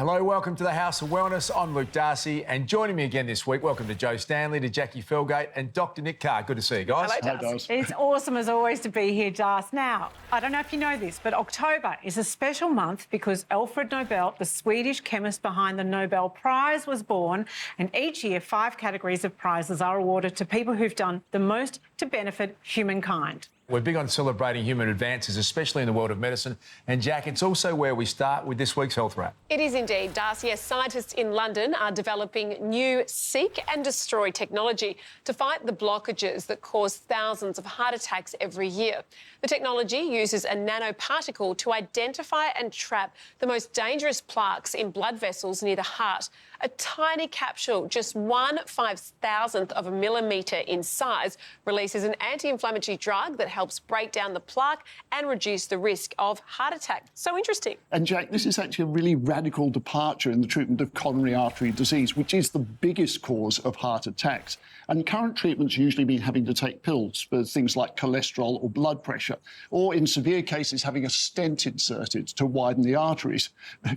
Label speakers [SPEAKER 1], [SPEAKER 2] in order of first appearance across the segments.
[SPEAKER 1] Hello, welcome to the House of Wellness. I'm Luke Darcy, and joining me again this week, welcome to Stanley, to Jacqui Felgate and Dr Nick Carr. Good to see you guys.
[SPEAKER 2] Hello, Darcy. It's awesome as always to be here, Darcy. Now, I don't know if you know this, but October is a special month because Alfred Nobel, the Swedish chemist behind the Nobel Prize, was born, and each year 5 categories of prizes are awarded to people who've done the most to benefit humankind.
[SPEAKER 1] We're big on celebrating human advances, especially in the world of medicine. And, Jack, it's also where we start with this week's Health Wrap.
[SPEAKER 3] It is indeed, Darcy. As scientists in London are developing new seek and destroy technology to fight the blockages that cause thousands of heart attacks every year. The technology uses a nanoparticle to identify and trap the most dangerous plaques in blood vessels near the heart. A tiny capsule, just 1/5000th of a millimetre in size, releases an anti-inflammatory drug that helps break down the plaque and reduce the risk of heart attack. So interesting.
[SPEAKER 4] And Jack, this is actually a really radical departure in the treatment of coronary artery disease, which is the biggest cause of heart attacks. And current treatments usually mean having to take pills for things like cholesterol or blood pressure, or in severe cases having a stent inserted to widen the arteries.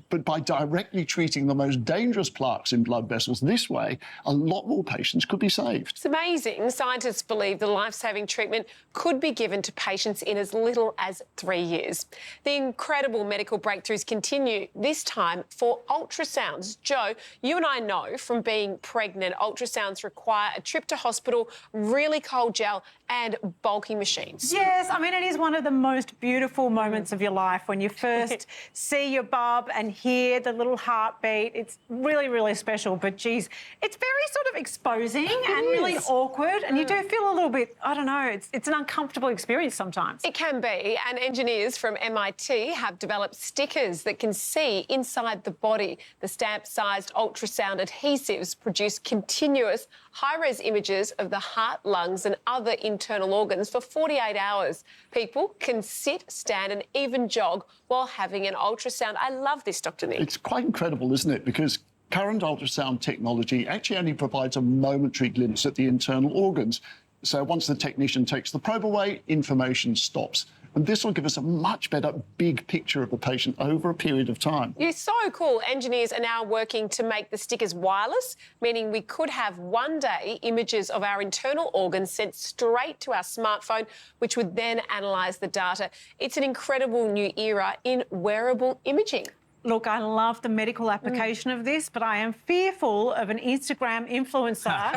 [SPEAKER 4] But by directly treating the most dangerous plaques in blood vessels this way, a lot more patients could be saved.
[SPEAKER 3] It's amazing. Scientists believe the life-saving treatment could be given to patients in as little as 3 years. The incredible medical breakthroughs continue, this time for ultrasounds. Joe, you and I know from being pregnant, ultrasounds require a trip to hospital, really cold gel and bulky machines.
[SPEAKER 2] Yes, I mean, it is one of the most beautiful moments of your life when you first see your bub and hear the little heartbeat. It's really, really special, but geez, it's very sort of exposing and really awkward, and you do feel a little bit, I don't know, it's an uncomfortable experience sometimes.
[SPEAKER 3] It can be, and engineers from MIT have developed stickers that can see inside the body. The stamp-sized ultrasound adhesives produce continuous high-res images of the heart, lungs and other internal organs for 48 hours. People can sit, stand and even jog while having an ultrasound. I love this, Dr. Nick.
[SPEAKER 4] It's quite incredible, isn't it? Because current ultrasound technology actually only provides a momentary glimpse at the internal organs. So once the technician takes the probe away, information stops. And this will give us a much better big picture of the patient over a period of time.
[SPEAKER 3] It's so cool. Engineers are now working to make the stickers wireless, meaning we could have one day images of our internal organs sent straight to our smartphone, which would then analyse the data. It's an incredible new era in wearable imaging.
[SPEAKER 2] Look, I love the medical application of this, but I am fearful of an Instagram influencer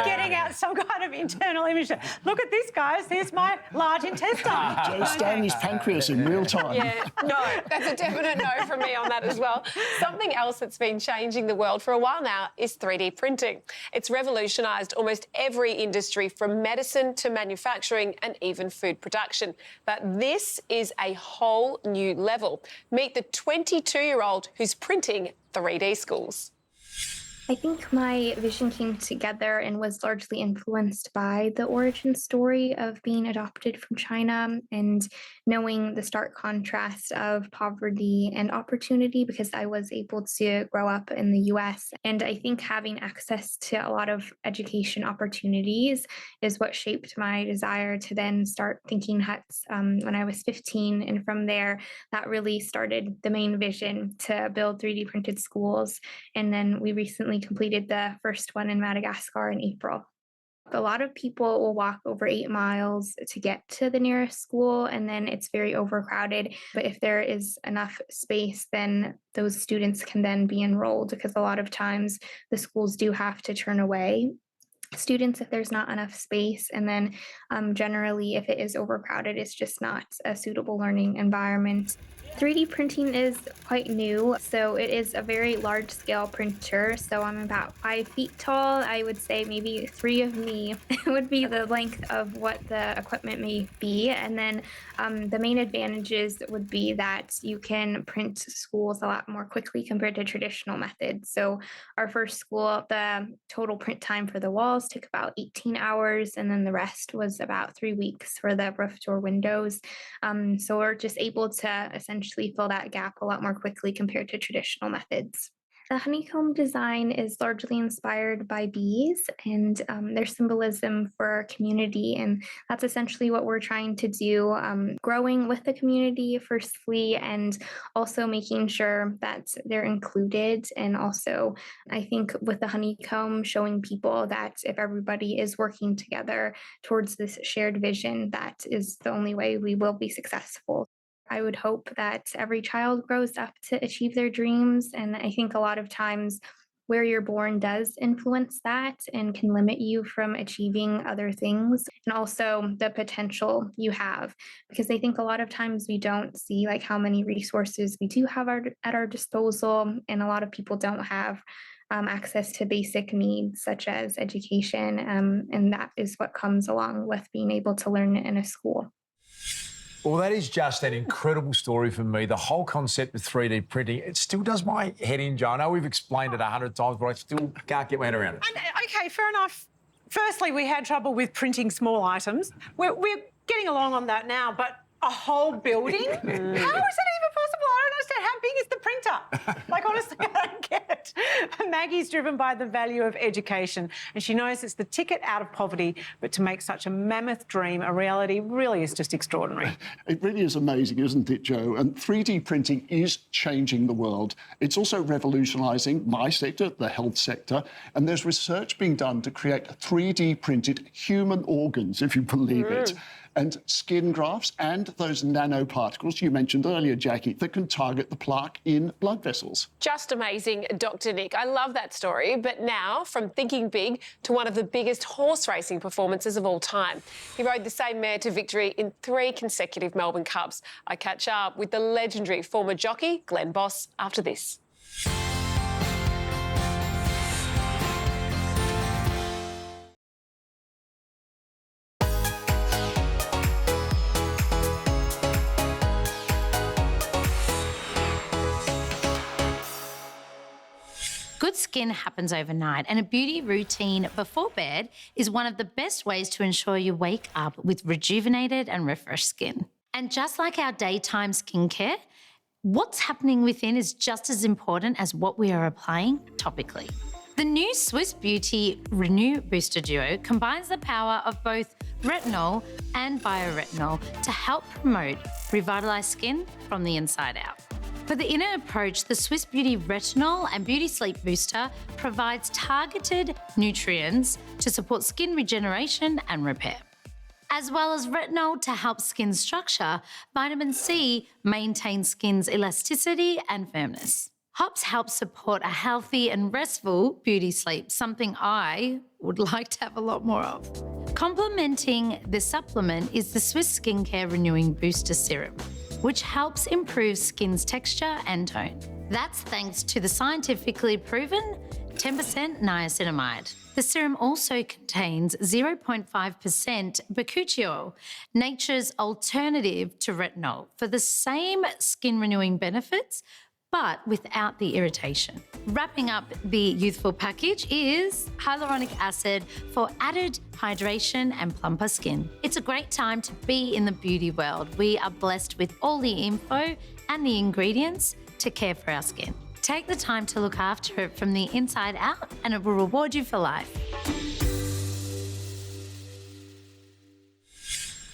[SPEAKER 2] getting out some kind of internal image. Look at this, guys. Here's my large intestine.
[SPEAKER 4] Joe Stanley's pancreas in real time.
[SPEAKER 3] Yeah, no, that's a definite no from me on that as well. Something else that's been changing the world for a while now is 3D printing. It's revolutionised almost every industry from medicine to manufacturing and even food production. But this is a whole new level. Meet the 22-year-old who's printing 3D schools.
[SPEAKER 5] I think my vision came together and was largely influenced by the origin story of being adopted from China and knowing the stark contrast of poverty and opportunity, because I was able to grow up in the US. And I think having access to a lot of education opportunities is what shaped my desire to then start thinking huts when I was 15. And from there, that really started the main vision to build 3D printed schools. And then we recently completed the first one in Madagascar in April. A lot of people will walk over 8 miles to get to the nearest school, and then it's very overcrowded. But if there is enough space, then those students can then be enrolled, because a lot of times the schools do have to turn away students if there's not enough space. And then generally, if it is overcrowded, it's just not a suitable learning environment. 3D printing is quite new, so it is a very large-scale printer. So I'm about 5 feet tall. I would say maybe 3 of me would be the length of what the equipment may be. And then the main advantages would be that you can print schools a lot more quickly compared to traditional methods. So our first school, the total print time for the walls took about 18 hours, and then the rest was about 3 weeks for the roof door windows. So we're just able to essentially fill that gap a lot more quickly compared to traditional methods. The honeycomb design is largely inspired by bees and their symbolism for our community. And that's essentially what we're trying to do, growing with the community, firstly, and also making sure that they're included. And also, I think with the honeycomb, showing people that if everybody is working together towards this shared vision, that is the only way we will be successful. I would hope that every child grows up to achieve their dreams. And I think a lot of times where you're born does influence that and can limit you from achieving other things, and also the potential you have. Because I think a lot of times we don't see like how many resources we do have at our disposal, and a lot of people don't have access to basic needs such as education. And that is what comes along with being able to learn in a school.
[SPEAKER 1] Well, that is just an incredible story for me. The whole concept of 3D printing, it still does my head in, Joe. I know we've explained it 100 times, but I still can't get my head around it.
[SPEAKER 2] And, okay, fair enough. Firstly, we had trouble with printing small items. We're getting along on that now, but a whole building? How is that even possible? I don't understand. How big is the printer? Like, honestly, I don't get it. Maggie's driven by the value of education, and she knows it's the ticket out of poverty, but to make such a mammoth dream a reality really is just extraordinary.
[SPEAKER 4] It really is amazing, isn't it, Joe? And 3D printing is changing the world. It's also revolutionising my sector, the health sector, and there's research being done to create 3D printed human organs, if you believe it, and skin grafts and those nanoparticles you mentioned earlier, Jacqui, that can target the plaque in blood vessels.
[SPEAKER 3] Just amazing, Dr. Nick. I love that story. But now, from thinking big to one of the biggest horse racing performances of all time. He rode the same mare to victory in 3 consecutive Melbourne Cups. I catch up with the legendary former jockey, Glenn Boss, after this.
[SPEAKER 6] Good skin happens overnight, and a beauty routine before bed is one of the best ways to ensure you wake up with rejuvenated and refreshed skin. And just like our daytime skincare, what's happening within is just as important as what we are applying topically. The new Swiss Beauty Renew Booster Duo combines the power of both retinol and bioretinol to help promote revitalized skin from the inside out. For the inner approach, the Swiss Beauty Retinol and Beauty Sleep Booster provides targeted nutrients to support skin regeneration and repair. As well as retinol to help skin structure, vitamin C maintains skin's elasticity and firmness. Hops help support a healthy and restful beauty sleep, something I would like to have a lot more of. Complementing this supplement is the Swiss Skincare Renewing Booster Serum, which helps improve skin's texture and tone. That's thanks to the scientifically proven 10% niacinamide. The serum also contains 0.5% bakuchiol, nature's alternative to retinol, for the same skin renewing benefits, but without the irritation. Wrapping up the youthful package is hyaluronic acid for added hydration and plumper skin. It's a great time to be in the beauty world. We are blessed with all the info and the ingredients to care for our skin. Take the time to look after it from the inside out, and it will reward you for life.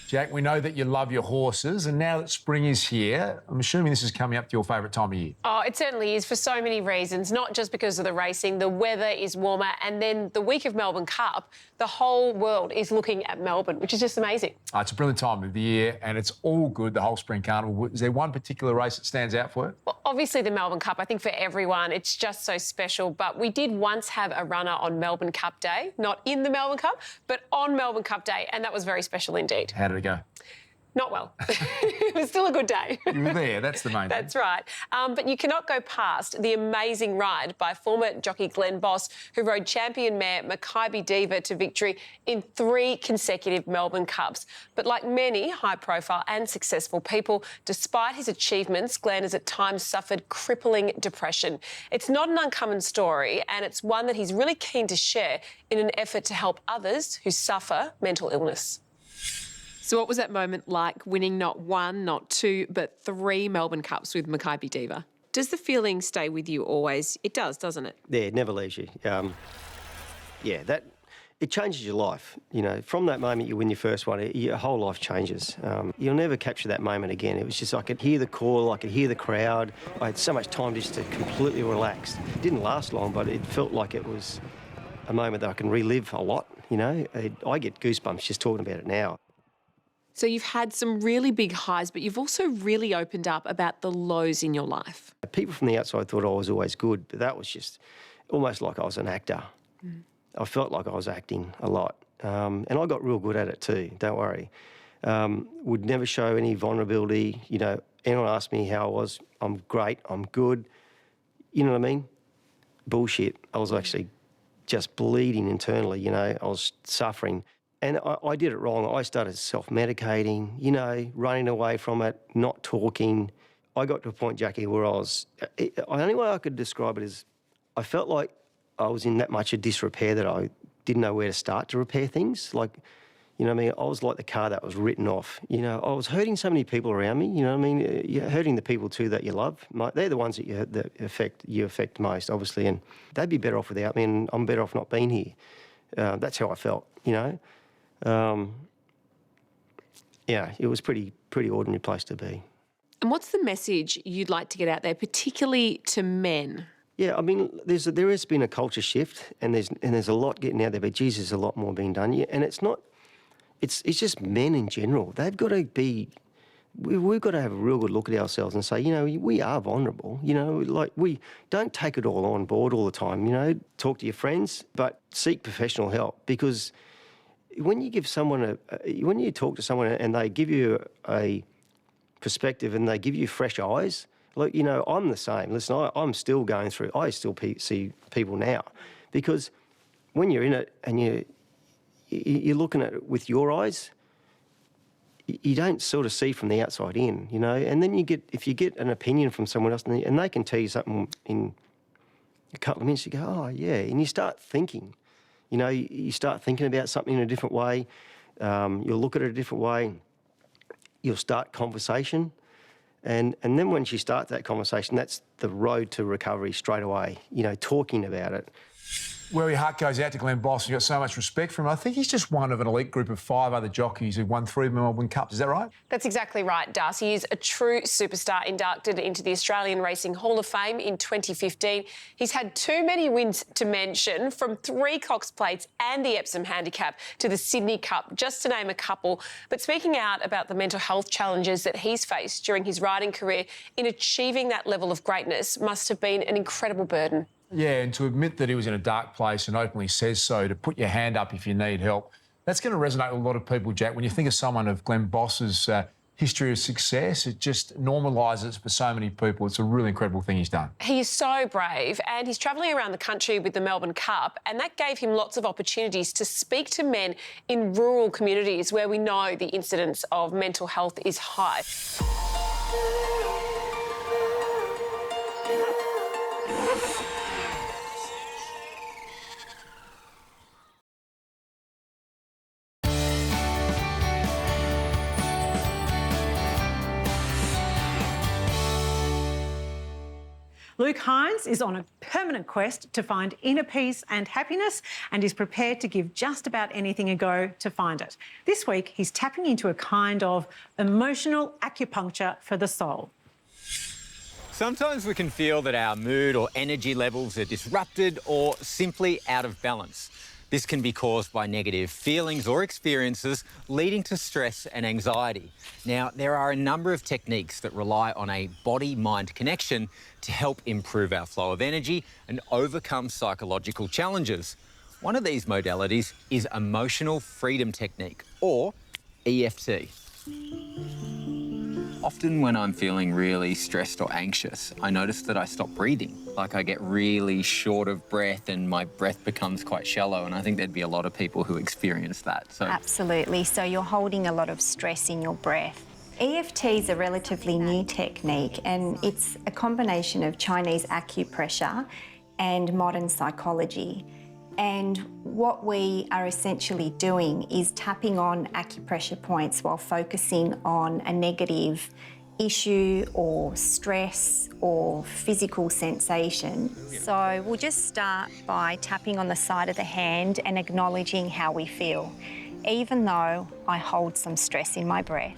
[SPEAKER 1] Jack, we know that you love your horses, and now that spring is here, I'm assuming this is coming up to your favourite time of year.
[SPEAKER 3] Oh, it certainly is for so many reasons, not just because of the racing. The weather is warmer, and then the week of Melbourne Cup, the whole world is looking at Melbourne, which is just amazing.
[SPEAKER 1] It's a brilliant time of the year, and it's all good, the whole spring carnival. Is there one particular race that stands out for you?
[SPEAKER 3] Well, obviously the Melbourne Cup, I think for everyone, it's just so special. But we did once have a runner on Melbourne Cup Day, not in the Melbourne Cup, but on Melbourne Cup Day, and that was very special indeed.
[SPEAKER 1] How did it go?
[SPEAKER 3] Not well. It was still a good day.
[SPEAKER 1] You were there, that's the main thing.
[SPEAKER 3] That's right. But you cannot go past the amazing ride by former jockey Glenn Boss, who rode champion mare Maccabi Diva to victory in 3 consecutive Melbourne Cups. But like many high-profile and successful people, despite his achievements, Glenn has at times suffered crippling depression. It's not an uncommon story, and it's one that he's really keen to share in an effort to help others who suffer mental illness. So what was that moment like, winning not 1, not 2, but 3 Melbourne Cups with Maccabi Diva? Does the feeling stay with you always? It does, doesn't it?
[SPEAKER 7] Yeah, it never leaves you. It changes your life. You know, from that moment you win your first one, your whole life changes. You'll never capture that moment again. It was just, I could hear the call, I could hear the crowd. I had so much time just to completely relax. It didn't last long, but it felt like it was a moment that I can relive a lot, you know. I get goosebumps just talking about it now.
[SPEAKER 3] So you've had some really big highs, but you've also really opened up about the lows in your life.
[SPEAKER 7] People from the outside thought I was always good, but that was just almost like I was an actor. I felt like I was acting a lot. And I got real good at it too, don't worry. Would never show any vulnerability. You know, anyone asked me how I was, I'm great, I'm good. You know what I mean? Bullshit. I was actually just bleeding internally, you know. I was suffering. And I did it wrong. I started self-medicating, you know, running away from it, not talking. I got to a point, Jacqui, where the only way I could describe it is I felt like I was in that much of disrepair that I didn't know where to start to repair things. Like, you know what I mean? I was like the car that was written off. You know, I was hurting so many people around me, you know what I mean? You're hurting the people too that you love. They're the ones that you affect most, obviously, and they'd be better off without me, and I'm better off not being here. That's how I felt, you know? It was pretty ordinary place to be.
[SPEAKER 3] And what's the message you'd like to get out there, particularly to men?
[SPEAKER 7] Yeah, I mean, there has been a culture shift, and there's a lot getting out there, but geez, there's a lot more being done. And it's just men in general. They've got to be. We've got to have a real good look at ourselves and say, you know, we are vulnerable. You know, like, we don't take it all on board all the time. You know, talk to your friends, but seek professional help, because when you give someone when you talk to someone and they give you a perspective and they give you fresh eyes. Like, you know, I'm the same. Listen, I'm still going through, I still see people now, because when you're in it and you're looking at it with your eyes, you don't sort of see from the outside in, you know, and then if you get an opinion from someone else and they can tell you something in a couple of minutes, you go, oh, yeah, and you start thinking, you know, you start thinking about something in a different way, you'll look at it a different way, you'll start conversation. And then once you start that conversation, that's the road to recovery straight away, you know, talking about it.
[SPEAKER 1] Where your heart goes out to Glenn Boss. You've got so much respect for him. I think he's just one of an elite group of 5 other jockeys who've won 3 Melbourne Cups. Is that right?
[SPEAKER 3] That's exactly right, Darcy. He's a true superstar, inducted into the Australian Racing Hall of Fame in 2015. He's had too many wins to mention, from 3 Cox Plates and the Epsom Handicap to the Sydney Cup, just to name a couple. But speaking out about the mental health challenges that he's faced during his riding career, in achieving that level of greatness must have been an incredible burden.
[SPEAKER 1] Yeah, and to admit that he was in a dark place and openly says so, to put your hand up if you need help, that's going to resonate with a lot of people, Jack. When you think of someone of Glenn Boss's history of success, it just normalises for so many people. It's a really incredible thing he's done.
[SPEAKER 3] He is so brave, and he's travelling around the country with the Melbourne Cup, and that gave him lots of opportunities to speak to men in rural communities where we know the incidence of mental health is high.
[SPEAKER 2] Luke Hines is on a permanent quest to find inner peace and happiness, and is prepared to give just about anything a go to find it. This week, he's tapping into a kind of emotional acupuncture for the soul.
[SPEAKER 8] Sometimes we can feel that our mood or energy levels are disrupted or simply out of balance. This can be caused by negative feelings or experiences, leading to stress and anxiety. Now, there are a number of techniques that rely on a body-mind connection to help improve our flow of energy and overcome psychological challenges. One of these modalities is Emotional Freedom Technique, or EFT. Often when I'm feeling really stressed or anxious, I notice that I stop breathing. Like, I get really short of breath and my breath becomes quite shallow, and I think there'd be a lot of people who experience that. So
[SPEAKER 9] absolutely. So you're holding a lot of stress in your breath. EFT is a relatively new technique, and it's a combination of Chinese acupressure and modern psychology. And what we are essentially doing is tapping on acupressure points while focusing on a negative issue or stress or physical sensation. So we'll just start by tapping on the side of the hand and acknowledging how we feel, even though I hold some stress in my breath.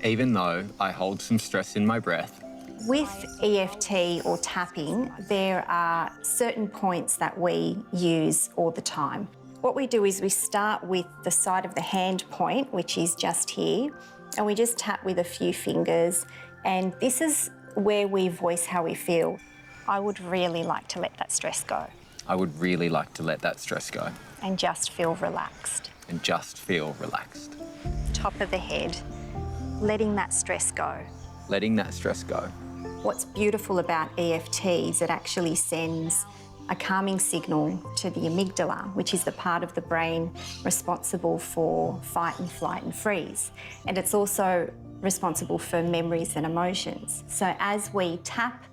[SPEAKER 8] Even though I hold some stress in my breath.
[SPEAKER 9] With EFT or tapping, there are certain points that we use all the time. What we do is we start with the side of the hand point, which is just here, and we just tap with a few fingers, and this is where we voice how we feel. I would really like to let that stress go.
[SPEAKER 8] I would really like to let that stress go.
[SPEAKER 9] And just feel relaxed.
[SPEAKER 8] And just feel relaxed.
[SPEAKER 9] Top of the head, letting that stress go.
[SPEAKER 8] Letting that stress go.
[SPEAKER 9] What's beautiful about EFT is it actually sends a calming signal to the amygdala, which is the part of the brain responsible for fight and flight and freeze. And it's also responsible for memories and emotions. So as we tap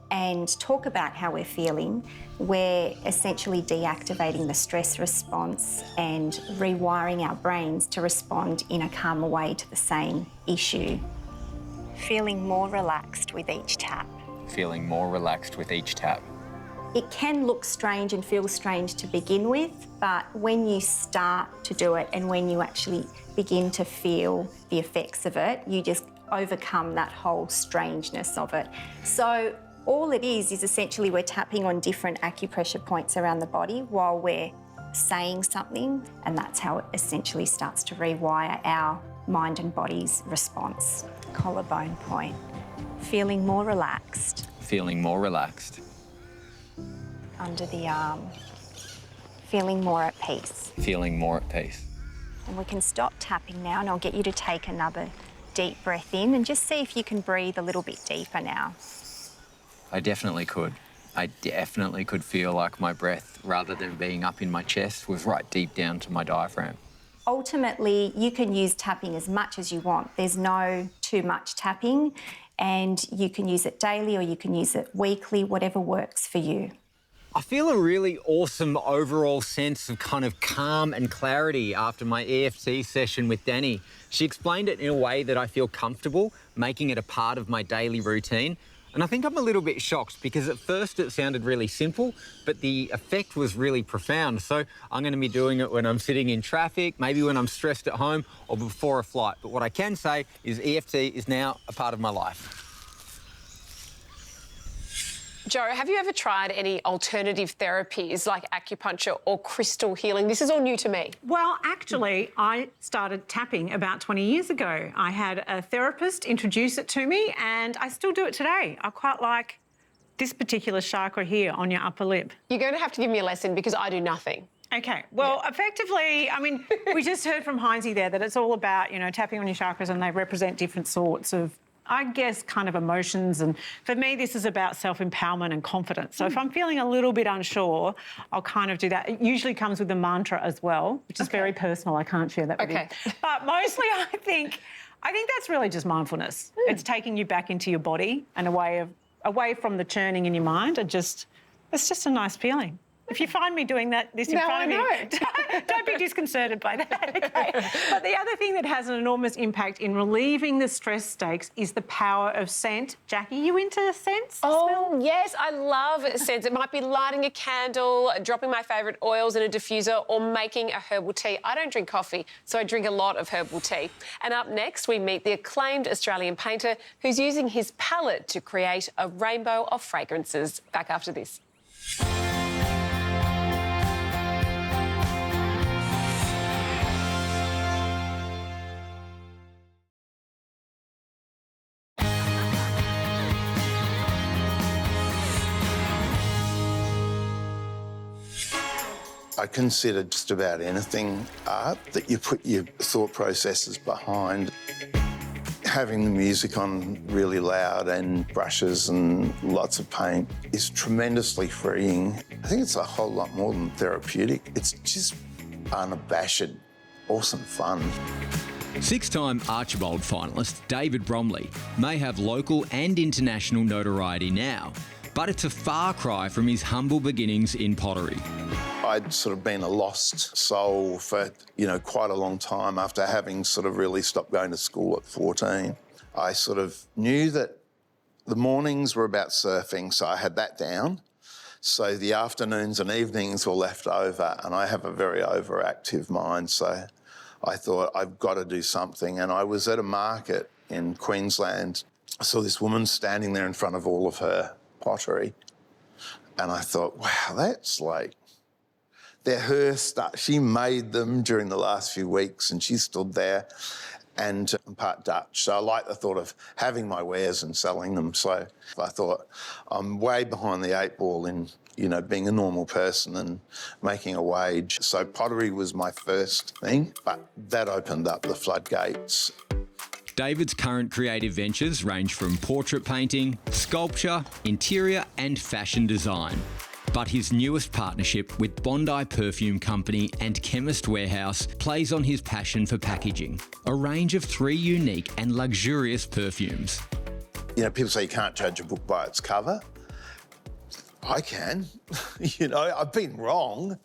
[SPEAKER 9] and talk about how we're feeling, we're essentially deactivating the stress response and rewiring our brains to respond in a calmer way to the same issue. Feeling more relaxed with each tap.
[SPEAKER 8] Feeling more relaxed with each tap.
[SPEAKER 9] It can look strange and feel strange to begin with, but when you start to do it and when you actually begin to feel the effects of it, you just overcome that whole strangeness of it. So all it is essentially we're tapping on different acupressure points around the body while we're saying something, and that's how it essentially starts to rewire our mind and body's response. Collarbone point. Feeling more relaxed.
[SPEAKER 8] Feeling more relaxed.
[SPEAKER 9] Under the arm. Feeling more at peace.
[SPEAKER 8] Feeling more at peace.
[SPEAKER 9] And we can stop tapping now, and I'll get you to take another deep breath in and just see if you can breathe a little bit deeper now.
[SPEAKER 8] I definitely could. I definitely could feel like my breath, rather than being up in my chest, was right deep down to my diaphragm.
[SPEAKER 9] Ultimately, you can use tapping as much as you want. There's no too much tapping, and you can use it daily or you can use it weekly, whatever works for you.
[SPEAKER 8] I feel a really awesome overall sense of kind of calm and clarity after my EFT session with Danny. She explained it in a way that I feel comfortable, making it a part of my daily routine. And I think I'm a little bit shocked because at first it sounded really simple, but the effect was really profound. So I'm going to be doing it when I'm sitting in traffic, maybe when I'm stressed at home or before a flight. But what I can say is EFT is now a part of my life.
[SPEAKER 3] Joe, have you ever tried any alternative therapies like acupuncture or crystal healing? This is all new to me.
[SPEAKER 2] Well, actually, I started tapping about 20 years ago. I had a therapist introduce it to me, and I still do it today. I quite like this particular chakra here on your upper lip.
[SPEAKER 3] You're going to have to give me a lesson because I do nothing.
[SPEAKER 2] Okay, well, effectively, I mean, we just heard from Heinzie there that it's all about, you know, tapping on your chakras, and they represent different sorts of, I guess, kind of emotions. And for me, this is about self-empowerment and confidence. So if I'm feeling a little bit unsure, I'll kind of do that. It usually comes with a mantra as well, which is very personal. I can't share that with you. But mostly I think that's really just mindfulness. It's taking you back into your body and away from the churning in your mind. It's just a nice feeling. If you find me doing this in front of you, don't be disconcerted by that, okay? But the other thing that has an enormous impact in relieving the stress stakes is the power of scent. Jacqui, you into scents?
[SPEAKER 3] Oh, yes, I love scents. It might be lighting a candle, dropping my favourite oils in a diffuser, or making a herbal tea. I don't drink coffee, so I drink a lot of herbal tea. And up next, we meet the acclaimed Australian painter who's using his palette to create a rainbow of fragrances. Back after this.
[SPEAKER 10] I consider just about anything art that you put your thought processes behind. Having the music on really loud and brushes and lots of paint is tremendously freeing. I think it's a whole lot more than therapeutic. It's just unabashed, awesome fun.
[SPEAKER 11] Six-time Archibald finalist David Bromley may have local and international notoriety now, but it's a far cry from his humble beginnings in pottery.
[SPEAKER 10] I'd sort of been a lost soul for, quite a long time after having sort of really stopped going to school at 14. I sort of knew that the mornings were about surfing, so I had that down. So the afternoons and evenings were left over, and I have a very overactive mind, so I thought I've got to do something. And I was at a market in Queensland. I saw this woman standing there in front of all of her pottery, and I thought, wow, that's like, they're her stuff. She made them during the last few weeks, and she stood there. And I'm part Dutch, so I like the thought of having my wares and selling them. So I thought, I'm way behind the 8 ball in, you know, being a normal person and making a wage. So pottery was my first thing, but that opened up the floodgates.
[SPEAKER 11] David's current creative ventures range from portrait painting, sculpture, interior and fashion design. But his newest partnership with Bondi Perfume Company and Chemist Warehouse plays on his passion for packaging, a range of 3 unique and luxurious perfumes.
[SPEAKER 10] You know, people say you can't judge a book by its cover. I can. You know, I've been wrong,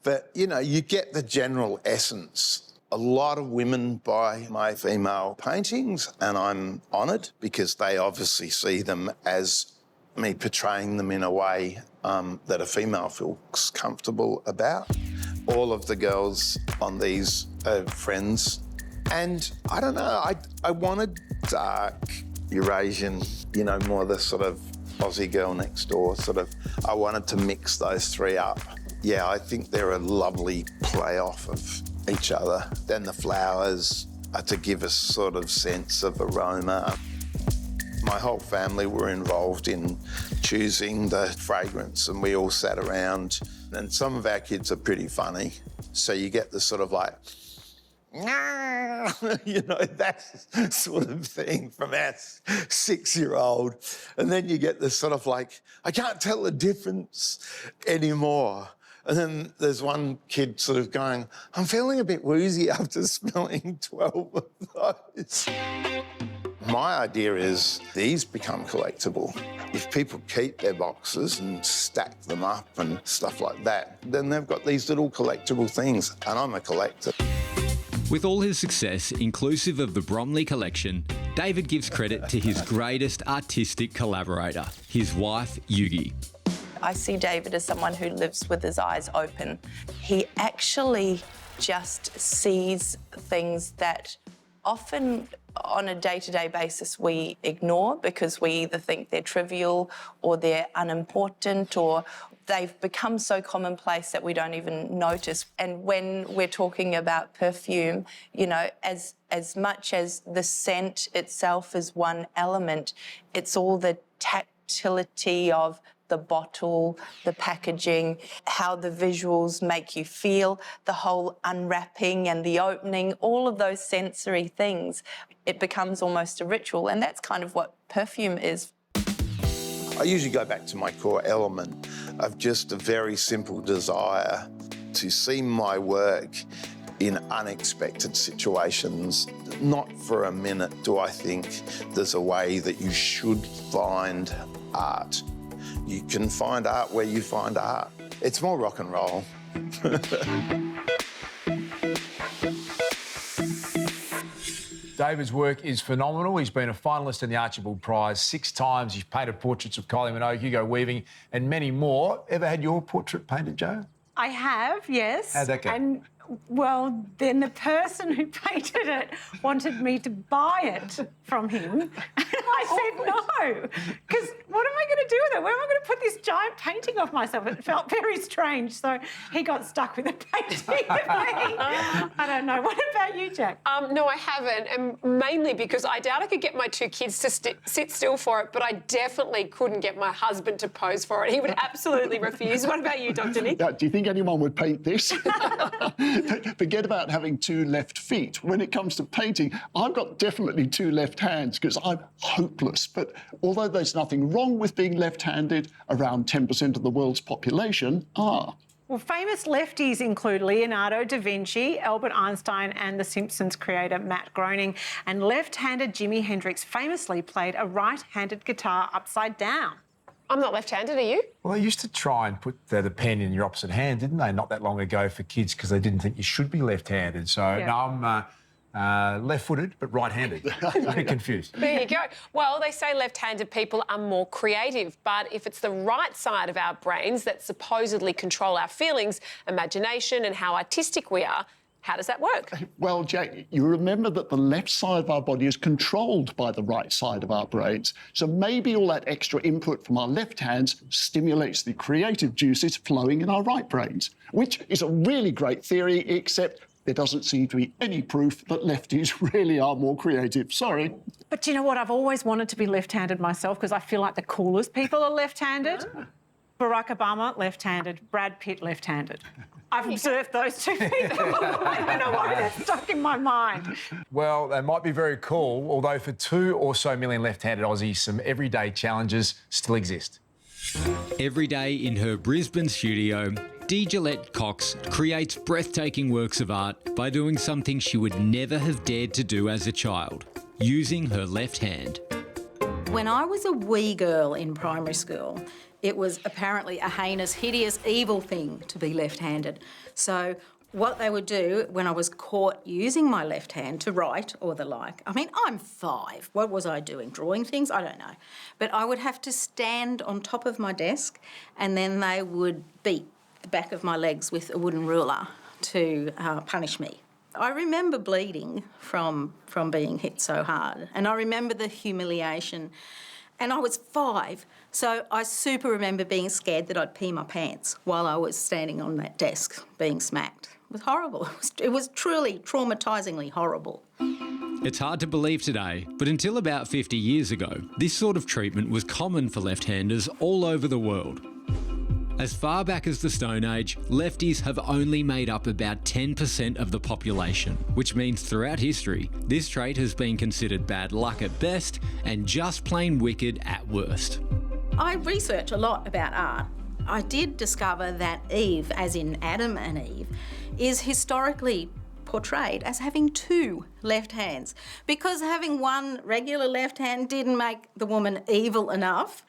[SPEAKER 10] but, you know, you get the general essence. A lot of women buy my female paintings, and I'm honoured because they obviously see them as me portraying them in a way that a female feels comfortable about. All of the girls on these are friends. And I don't know, I wanted dark Eurasian, you know, more the sort of Aussie girl next door, sort of. I wanted to mix those 3 up. Yeah, I think they're a lovely play off of each other. Then the flowers are to give a sort of sense of aroma. My whole family were involved in choosing the fragrance, and we all sat around, and some of our kids are pretty funny. So you get the sort of like, you know, that sort of thing from our 6-year-old. And then you get this sort of like, I can't tell the difference anymore. And then there's one kid sort of going, I'm feeling a bit woozy after smelling 12 of those. My idea is these become collectible. If people keep their boxes and stack them up and stuff like that, then they've got these little collectible things, and I'm a collector.
[SPEAKER 11] With all his success, inclusive of the Bromley collection, David gives credit to his greatest artistic collaborator, his wife, Yugi.
[SPEAKER 12] I see David as someone who lives with his eyes open. He actually just sees things that often on a day-to-day basis we ignore because we either think they're trivial or they're unimportant or they've become so commonplace that we don't even notice. And when we're talking about perfume, you know, as much as the scent itself is one element, it's all the tactility of the bottle, the packaging, how the visuals make you feel, the whole unwrapping and the opening, all of those sensory things. It becomes almost a ritual, and that's kind of what perfume is.
[SPEAKER 10] I usually go back to my core element of just a very simple desire to see my work in unexpected situations. Not for a minute do I think there's a way that you should find art. You can find art where you find art. It's more rock and roll.
[SPEAKER 1] David's work is phenomenal. He's been a finalist in the Archibald Prize 6 times. He's painted portraits of Kylie Minogue, Hugo Weaving and many more. Ever had your portrait painted, Jo?
[SPEAKER 2] I have, yes.
[SPEAKER 1] How'd that go?
[SPEAKER 2] And, well, then the person who painted it wanted me to buy it from him. And I said no, because what am I going to do with it? Where am I going to put this giant painting of myself? It felt very strange, so he got stuck with a painting of me. I don't know. What about you, Jack?
[SPEAKER 3] No, I haven't, and mainly because I doubt I could get my 2 kids to sit still for it, but I definitely couldn't get my husband to pose for it. He would absolutely refuse. What about you, Dr. Nick?
[SPEAKER 4] Yeah, do you think anyone would paint this? Forget about having 2 left feet. When it comes to painting, I've got definitely 2 left hands because I'm hopeless. But although there's nothing wrong with being left-handed, around 10% of the world's population are.
[SPEAKER 2] Well, famous lefties include Leonardo da Vinci, Albert Einstein and The Simpsons creator Matt Groening. And left-handed Jimi Hendrix famously played a right-handed guitar upside down.
[SPEAKER 3] I'm not left-handed, are you?
[SPEAKER 1] Well, they used to try and put the pen in your opposite hand, didn't they, not that long ago for kids because they didn't think you should be left-handed. So,
[SPEAKER 2] Yeah.
[SPEAKER 1] no, Left-footed, but right-handed. Very confused.
[SPEAKER 3] There you go. Well, they say left-handed people are more creative, but if it's the right side of our brains that supposedly control our feelings, imagination and how artistic we are, how does that work?
[SPEAKER 4] Well, Jack, you remember that the left side of our body is controlled by the right side of our brains. So maybe all that extra input from our left hands stimulates the creative juices flowing in our right brains, which is a really great theory, except there doesn't seem to be any proof that lefties really are more creative. Sorry.
[SPEAKER 2] But you know what? I've always wanted to be left-handed myself because I feel like the coolest people are left-handed. Barack Obama, left-handed. Brad Pitt, left-handed. I've observed those two people. I don't know why they're stuck in my mind.
[SPEAKER 1] Well, they might be very cool, although for 2 or so million left-handed Aussies, some everyday challenges still exist.
[SPEAKER 11] Every day in her Brisbane studio, Gillette Cox creates breathtaking works of art by doing something she would never have dared to do as a child, using her left hand.
[SPEAKER 13] When I was a wee girl in primary school, it was apparently a heinous, hideous, evil thing to be left-handed. So what they would do when I was caught using my left hand to write or the like, I mean, I'm 5. What was I doing? Drawing things? I don't know. But I would have to stand on top of my desk and then they would beat the back of my legs with a wooden ruler to punish me. I remember bleeding from being hit so hard, and I remember the humiliation. And I was 5, so I super remember being scared that I'd pee my pants while I was standing on that desk being smacked. It was horrible. It was truly traumatisingly horrible.
[SPEAKER 11] It's hard to believe today, but until about 50 years ago, this sort of treatment was common for left-handers all over the world. As far back as the Stone Age, lefties have only made up about 10% of the population, which means throughout history, this trait has been considered bad luck at best and just plain wicked at worst.
[SPEAKER 13] I research a lot about art. I did discover that Eve, as in Adam and Eve, is historically portrayed as having 2 left hands, because having one regular left hand didn't make the woman evil enough.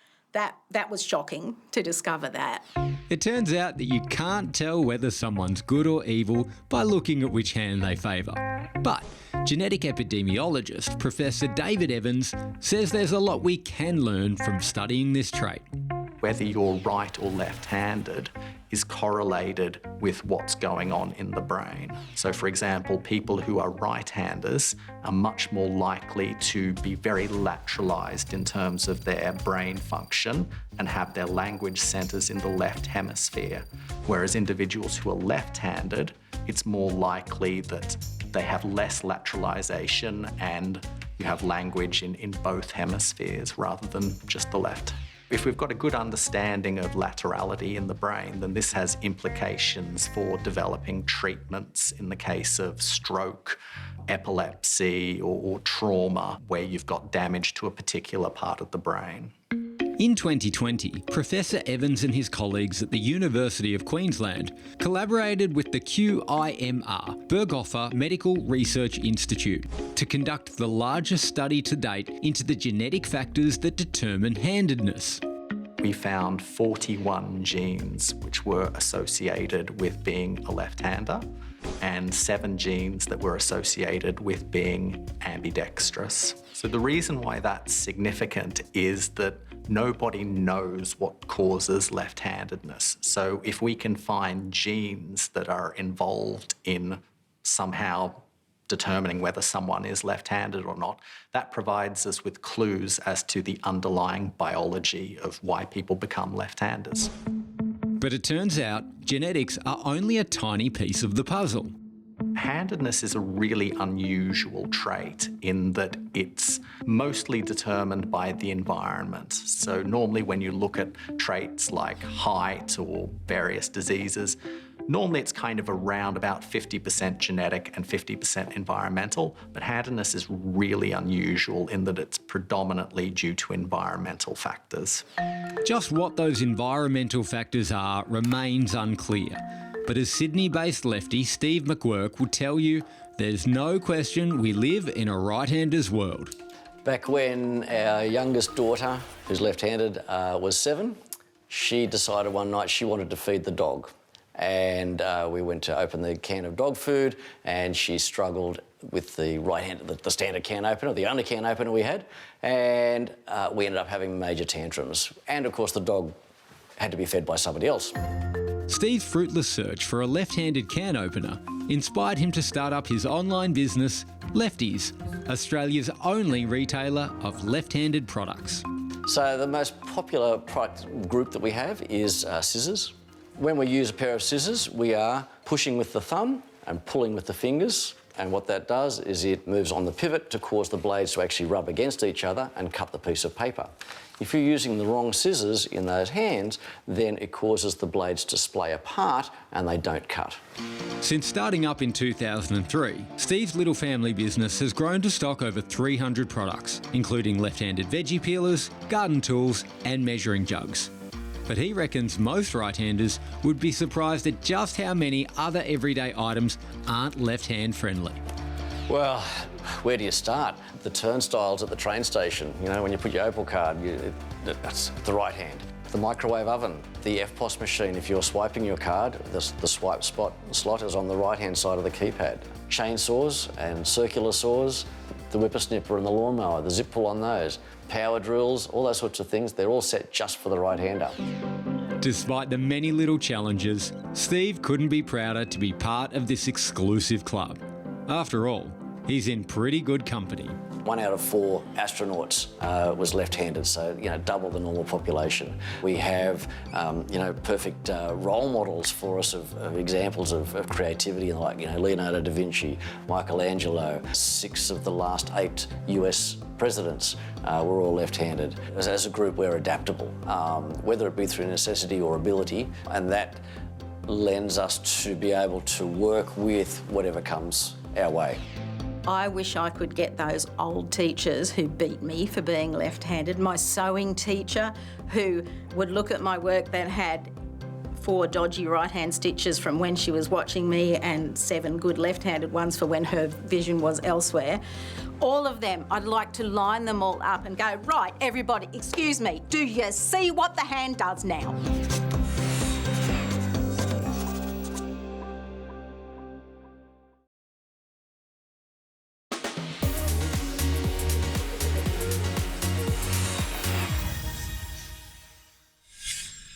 [SPEAKER 13] That was shocking to discover that.
[SPEAKER 11] It turns out that you can't tell whether someone's good or evil by looking at which hand they favour. But genetic epidemiologist Professor David Evans says there's a lot we can learn from studying this trait.
[SPEAKER 14] Whether you're right or left-handed is correlated with what's going on in the brain. So, for example, people who are right-handers are much more likely to be very lateralised in terms of their brain function and have their language centres in the left hemisphere. Whereas individuals who are left-handed, it's more likely that they have less lateralisation and you have language in both hemispheres rather than just the left. If we've got a good understanding of laterality in the brain, then this has implications for developing treatments in the case of stroke, epilepsy, or trauma, where you've got damage to a particular part of the brain.
[SPEAKER 11] In 2020, Professor Evans and his colleagues at the University of Queensland collaborated with the QIMR, Berghofer Medical Research Institute, to conduct the largest study to date into the genetic factors that determine handedness.
[SPEAKER 14] We found 41 genes which were associated with being a left-hander and 7 genes that were associated with being ambidextrous. So the reason why that's significant is that nobody knows what causes left-handedness. So if we can find genes that are involved in somehow determining whether someone is left-handed or not, that provides us with clues as to the underlying biology of why people become left-handers.
[SPEAKER 11] But it turns out genetics are only a tiny piece of the puzzle.
[SPEAKER 14] Handedness is a really unusual trait in that it's mostly determined by the environment. So normally when you look at traits like height or various diseases, normally it's kind of around about 50% genetic and 50% environmental, but handedness is really unusual in that it's predominantly due to environmental factors.
[SPEAKER 11] Just what those environmental factors are remains unclear. But as Sydney-based lefty Steve McWork will tell you, there's no question we live in a right-hander's world.
[SPEAKER 15] Back when our youngest daughter, who's left-handed, was 7, she decided one night she wanted to feed the dog. And we went to open the can of dog food and she struggled with the right hand, the standard can opener, the only can opener we had, and we ended up having major tantrums. And of course the dog had to be fed by somebody else.
[SPEAKER 11] Steve's fruitless search for a left-handed can opener inspired him to start up his online business, Lefties, Australia's only retailer of left-handed products.
[SPEAKER 15] So the most popular product group that we have is scissors. When we use a pair of scissors, we are pushing with the thumb and pulling with the fingers. And what that does is it moves on the pivot to cause the blades to actually rub against each other and cut the piece of paper. If you're using the wrong scissors in those hands, then it causes the blades to splay apart and they don't cut.
[SPEAKER 11] Since starting up in 2003, Steve's little family business has grown to stock over 300 products, including left-handed veggie peelers, garden tools and measuring jugs. But he reckons most right-handers would be surprised at just how many other everyday items aren't left-hand friendly.
[SPEAKER 15] Well, where do you start? The turnstiles at the train station, you know, when you put your Opal card, that's the right hand. The microwave oven, the FPOS machine, if you're swiping your card, the swipe slot is on the right-hand side of the keypad. Chainsaws and circular saws, the whippersnipper and the lawnmower, the zip pull on those, power drills, all those sorts of things, they're all set just for the right-hander.
[SPEAKER 11] Despite the many little challenges, Steve couldn't be prouder to be part of this exclusive club. After all, he's in pretty good company.
[SPEAKER 15] 1 out of 4 astronauts was left-handed, so, you know, double the normal population. We have, you know, perfect role models for us of examples of creativity, like, you know, Leonardo da Vinci, Michelangelo. 6 of the last 8 US presidents were all left-handed. As a group, we're adaptable, whether it be through necessity or ability, and that lends us to be able to work with whatever comes our way.
[SPEAKER 13] I wish I could get those old teachers who beat me for being left-handed, my sewing teacher who would look at my work that had 4 dodgy right-hand stitches from when she was watching me and 7 good left-handed ones for when her vision was elsewhere. All of them, I'd like to line them all up and go, right, everybody, excuse me, do you see what the hand does now?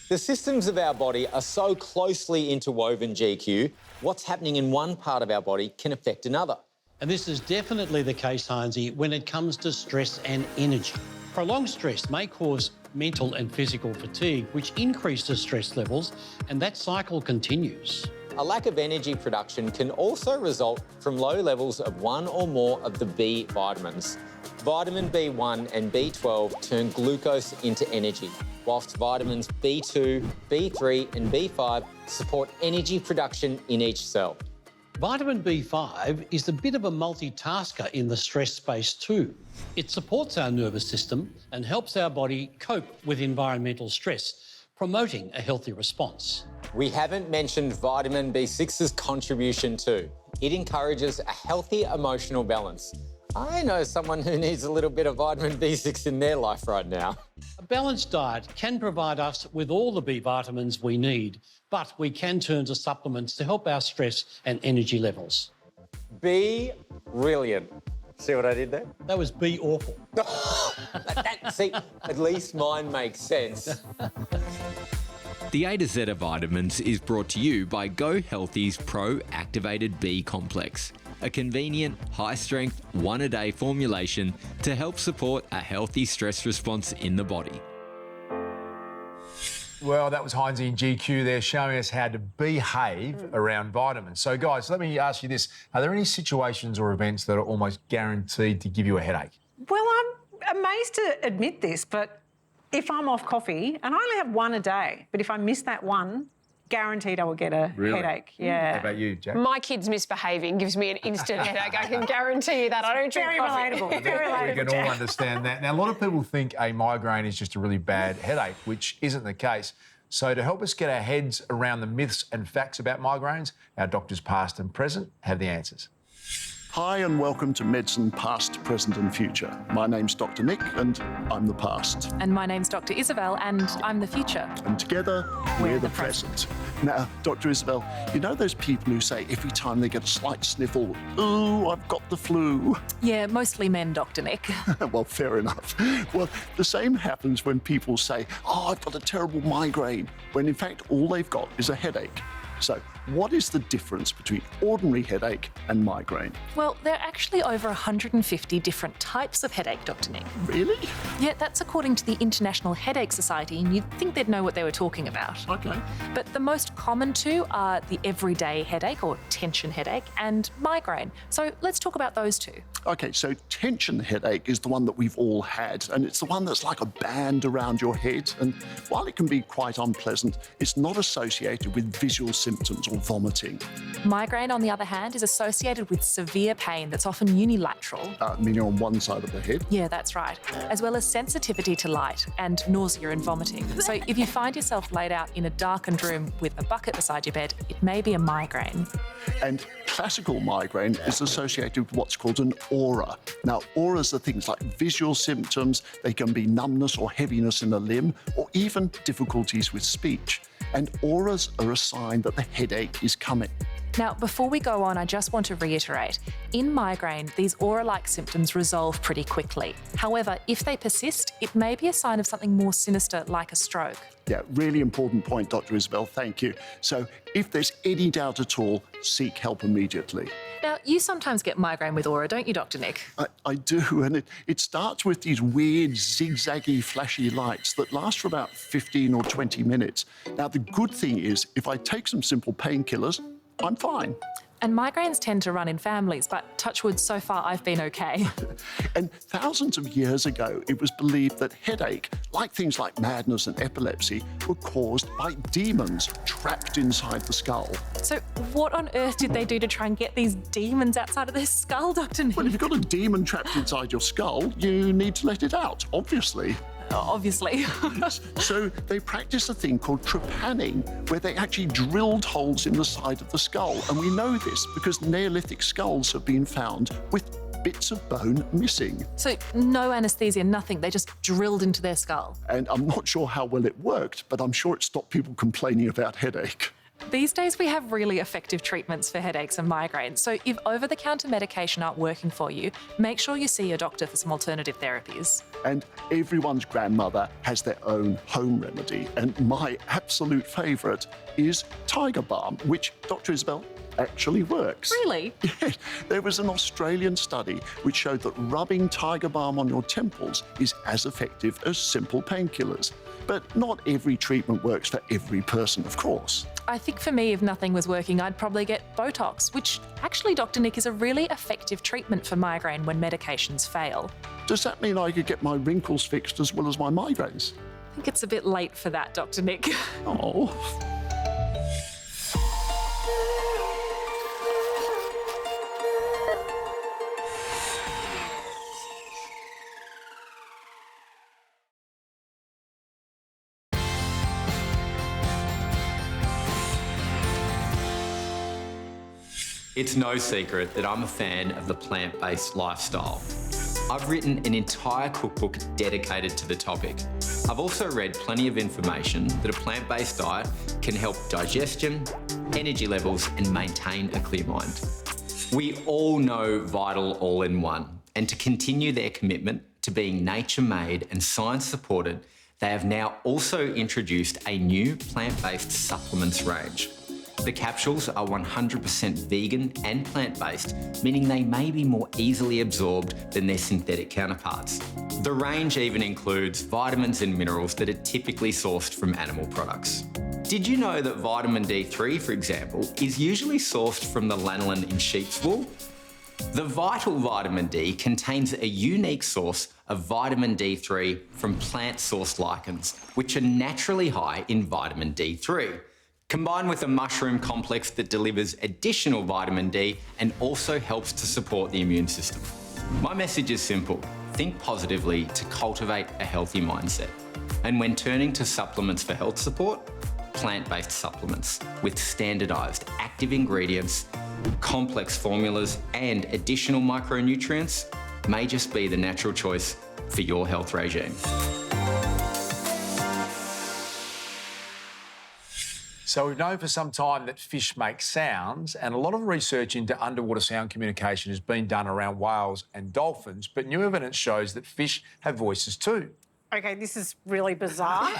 [SPEAKER 8] The systems of our body are so closely interwoven, GQ. What's happening in one part of our body can affect another.
[SPEAKER 16] And this is definitely the case, Heinzie, when it comes to stress and energy. Prolonged stress may cause mental and physical fatigue, which increases stress levels, and that cycle continues.
[SPEAKER 8] A lack of energy production can also result from low levels of one or more of the B vitamins. Vitamin B1 and B12 turn glucose into energy, whilst vitamins B2, B3 and B5 support energy production in each cell.
[SPEAKER 16] Vitamin B5 is a bit of a multitasker in the stress space too. It supports our nervous system and helps our body cope with environmental stress, promoting a healthy response.
[SPEAKER 8] We haven't mentioned vitamin B6's contribution too. It encourages a healthy emotional balance. I know someone who needs a little bit of vitamin B6 in their life right now.
[SPEAKER 16] A balanced diet can provide us with all the B vitamins we need, but we can turn to supplements to help our stress and energy levels.
[SPEAKER 8] Be brilliant. See what I did there?
[SPEAKER 16] That was be awful.
[SPEAKER 8] See, at least mine makes sense.
[SPEAKER 11] The A to Z of vitamins is brought to you by Go Healthy's Pro Activated B Complex, a convenient, high-strength, one-a-day formulation to help support a healthy stress response in the body.
[SPEAKER 1] Well, that was Heinzie and GQ there showing us how to behave around vitamins. So, guys, let me ask you this. Are there any situations or events that are almost guaranteed to give you a headache?
[SPEAKER 2] Well, I'm amazed to admit this, but if I'm off coffee, and I only have one a day, but if I miss that one, guaranteed I will get a headache. Yeah.
[SPEAKER 1] How about you, Jack?
[SPEAKER 3] My kid's misbehaving gives me an instant headache. I can guarantee you that. I don't drink coffee.
[SPEAKER 2] Very relatable.
[SPEAKER 1] We can all understand that. Now, a lot of people think a migraine is just a really bad headache, which isn't the case. So to help us get our heads around the myths and facts about migraines, our doctors past and present have the answers.
[SPEAKER 4] Hi and welcome to Medicine Past, Present and Future. My name's Dr. Nick and I'm the past.
[SPEAKER 17] And my name's Dr. Isabel and I'm the future.
[SPEAKER 4] And together, we're the present. Now, Dr. Isabel, you know those people who say every time they get a slight sniffle, "Ooh, I've got the flu"?
[SPEAKER 17] Yeah, mostly men, Dr. Nick.
[SPEAKER 4] Well, fair enough. Well, the same happens when people say, "Oh, I've got a terrible migraine," when in fact all they've got is a headache. So, what is the difference between ordinary headache and migraine?
[SPEAKER 17] Well, there are actually over 150 different types of headache, Dr. Nick.
[SPEAKER 4] Really?
[SPEAKER 17] Yeah, that's according to the International Headache Society, and you'd think they'd know what they were talking about.
[SPEAKER 4] Okay.
[SPEAKER 17] But the most common two are the everyday headache, or tension headache, and migraine. So let's talk about those two.
[SPEAKER 4] Okay, so tension headache is the one that we've all had, and it's the one that's like a band around your head. And while it can be quite unpleasant, it's not associated with visual symptoms or vomiting.
[SPEAKER 17] Migraine, on the other hand, is associated with severe pain that's often unilateral.
[SPEAKER 4] Meaning on one side of the head?
[SPEAKER 17] Yeah, that's right. As well as sensitivity to light and nausea and vomiting. So if you find yourself laid out in a darkened room with a bucket beside your bed, it may be a migraine.
[SPEAKER 4] And classical migraine is associated with what's called an aura. Now, auras are things like visual symptoms, they can be numbness or heaviness in a limb, or even difficulties with speech. And auras are a sign that the headache is coming.
[SPEAKER 17] Now, before we go on, I just want to reiterate, in migraine, these aura-like symptoms resolve pretty quickly. However, if they persist, it may be a sign of something more sinister like a stroke.
[SPEAKER 4] Yeah, really important point, Dr. Isabel, thank you. So if there's any doubt at all, seek help immediately.
[SPEAKER 17] Now, you sometimes get migraine with aura, don't you, Dr. Nick?
[SPEAKER 4] I do, and it starts with these weird, zigzaggy, flashy lights that last for about 15 or 20 minutes. Now, the good thing is, if I take some simple painkillers, I'm fine.
[SPEAKER 17] And migraines tend to run in families, but touch wood, so far I've been okay.
[SPEAKER 4] And thousands of years ago, it was believed that headache, like things like madness and epilepsy, were caused by demons trapped inside the skull.
[SPEAKER 17] So what on earth did they do to try and get these demons outside of their skull, Dr. Nick?
[SPEAKER 4] Well, if you've got a demon trapped inside your skull, you need to let it out, obviously.
[SPEAKER 17] Obviously.
[SPEAKER 4] So they practiced a thing called trepanning, where they actually drilled holes in the side of the skull. And we know this because Neolithic skulls have been found with bits of bone missing.
[SPEAKER 17] So no anaesthesia, nothing, they just drilled into their skull.
[SPEAKER 4] And I'm not sure how well it worked, but I'm sure it stopped people complaining about headache.
[SPEAKER 17] These days we have really effective treatments for headaches and migraines, so if over-the-counter medication aren't working for you, make sure you see your doctor for some alternative therapies.
[SPEAKER 4] And everyone's grandmother has their own home remedy, and my absolute favourite is Tiger Balm, which, Dr. Isabel, actually works.
[SPEAKER 17] Really?
[SPEAKER 4] Yes. There was an Australian study which showed that rubbing Tiger Balm on your temples is as effective as simple painkillers. But not every treatment works for every person, of course.
[SPEAKER 17] I think for me, if nothing was working, I'd probably get Botox, which actually, Dr. Nick, is a really effective treatment for migraine when medications fail.
[SPEAKER 4] Does that mean I could get my wrinkles fixed as well as my migraines?
[SPEAKER 17] I think it's a bit late for that, Dr. Nick.
[SPEAKER 4] Oh.
[SPEAKER 11] It's no secret that I'm a fan of the plant-based lifestyle. I've written an entire cookbook dedicated to the topic. I've also read plenty of information that a plant-based diet can help digestion, energy levels, and maintain a clear mind. We all know Vital All-in-One, and to continue their commitment to being nature-made and science-supported, they have now also introduced a new plant-based supplements range. The capsules are 100% vegan and plant-based, meaning they may be more easily absorbed than their synthetic counterparts. The range even includes vitamins and minerals that are typically sourced from animal products. Did you know that vitamin D3, for example, is usually sourced from the lanolin in sheep's wool? The Vital Vitamin D contains a unique source of vitamin D3 from plant-sourced lichens, which are naturally high in vitamin D3. Combined with a mushroom complex that delivers additional vitamin D and also helps to support the immune system. My message is simple. Think positively to cultivate a healthy mindset. And when turning to supplements for health support, plant-based supplements with standardised active ingredients complex formulas and additional micronutrients may just be the natural choice for your health regime.
[SPEAKER 1] So we've known for some time that fish make sounds, and a lot of research into underwater sound communication has been done around whales and dolphins, but new evidence shows that fish have voices too.
[SPEAKER 2] Okay, this is really bizarre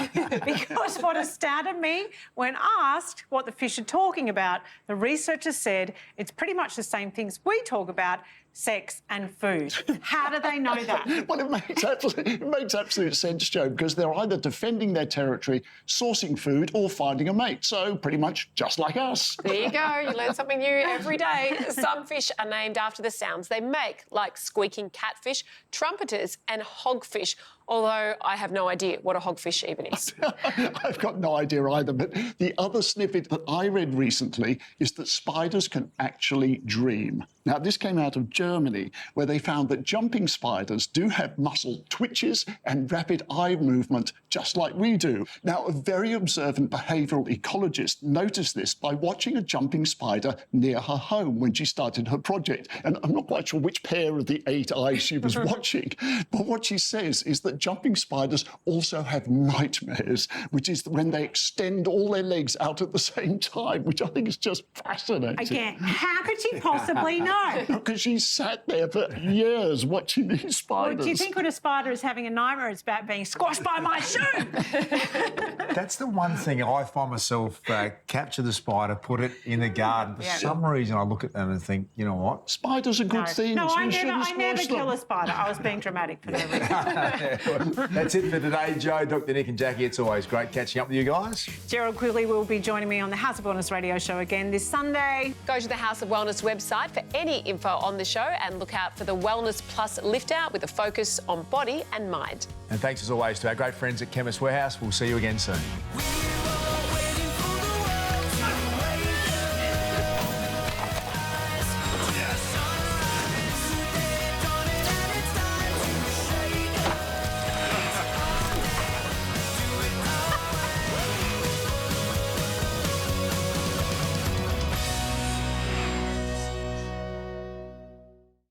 [SPEAKER 2] because what astounded me when asked what the fish are talking about, the researchers said it's pretty much the same things we talk about, sex and food. How do they know that?
[SPEAKER 4] Well, it makes absolute sense, Joe, because they're either defending their territory, sourcing food, or finding a mate. So pretty much just like us.
[SPEAKER 3] There you go. You learn something new every day. Some fish are named after the sounds they make, like squeaking catfish, trumpeters and hogfish, although I have no idea what a hogfish even is.
[SPEAKER 4] I've got no idea either, but the other snippet that I read recently is that spiders can actually dream. Now, this came out of Germany, where they found that jumping spiders do have muscle twitches and rapid eye movement, just like we do. Now, a very observant behavioural ecologist noticed this by watching a jumping spider near her home when she started her project. And I'm not quite sure which pair of the 8 eyes she was watching, but what she says is that jumping spiders also have nightmares, which is when they extend all their legs out at the same time, which I think is just fascinating.
[SPEAKER 2] Again, how could she possibly know?
[SPEAKER 4] Because she sat there for years watching these spiders.
[SPEAKER 2] Well, do you think when a spider is having a nightmare, it's about being squashed by my shoe?
[SPEAKER 1] That's the one thing I find myself capture the spider, put it in the garden. For some reason, I look at them and think, you know what?
[SPEAKER 4] Spiders are good things.
[SPEAKER 2] No, I never kill a spider. I was being dramatic for no reason.
[SPEAKER 1] That's it for today, Joe, Dr. Nick and Jacqui. It's always great catching up with you guys.
[SPEAKER 2] Gerald Quigley will be joining me on the House of Wellness radio show again this Sunday.
[SPEAKER 3] Go to the House of Wellness website for any info on the show and look out for the Wellness Plus lift out with a focus on body and mind.
[SPEAKER 1] And thanks as always to our great friends at Chemist Warehouse. We'll see you again soon.